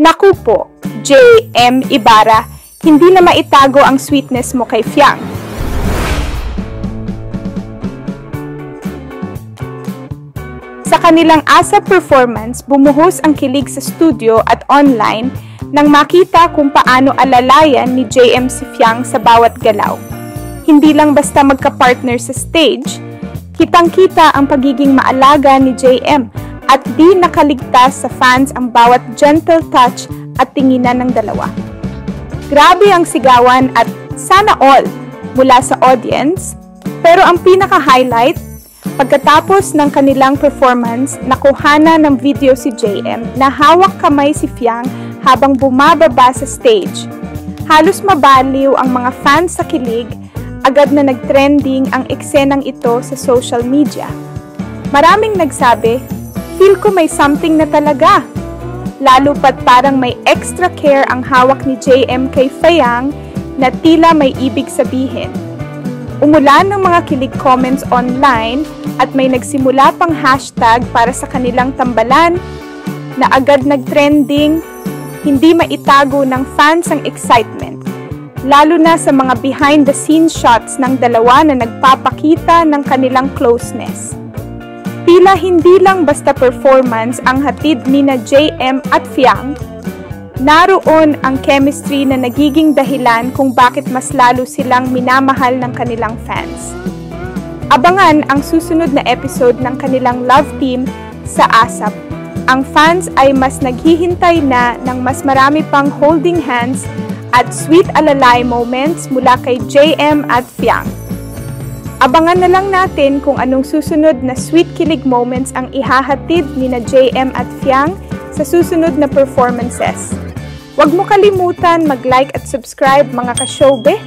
Naku po, J.M. Ibarra, hindi na maitago ang sweetness mo kay Fiang. Sa kanilang ASAP performance, bumuhos ang kilig sa studio at online nang makita kung paano alalayan ni J.M. si Fiang sa bawat galaw. Hindi lang basta magka-partner sa stage, kitang-kita ang pagiging maalaga ni J.M. at di nakaligtas sa fans ang bawat gentle touch at tinginan ng dalawa. Grabe ang sigawan at sana all mula sa audience, pero ang pinaka-highlight, pagkatapos ng kanilang performance, nakuhana ng video si JM na hawak kamay si Fiang habang bumababa sa stage. Halos mabaliw ang mga fans sa kilig, agad na nag-trending ang eksenang ito sa social media. Maraming nagsabi, "Feel ko may something na talaga." Lalo pat parang may extra care ang hawak ni JM kay Fiang na tila may ibig sabihin. Umulan ng mga kilig comments online at may nagsimula pang hashtag para sa kanilang tambalan na agad nag-trending, hindi maitago ng fans ang excitement. Lalo na sa mga behind-the-scenes shots ng dalawa na nagpapakita ng kanilang closeness. Tila hindi lang basta performance ang hatid nina JM at Fiang, naroon ang chemistry na nagiging dahilan kung bakit mas lalo silang minamahal ng kanilang fans. Abangan ang susunod na episode ng kanilang love team sa ASAP. Ang fans ay mas naghihintay na ng mas marami pang holding hands at sweet alalay moments mula kay JM at Fiang. Abangan na lang natin kung anong susunod na sweet kilig moments ang ihahatid nina JM at Fiang sa susunod na performances. Huwag mo kalimutan mag-like at subscribe mga ka-showbe.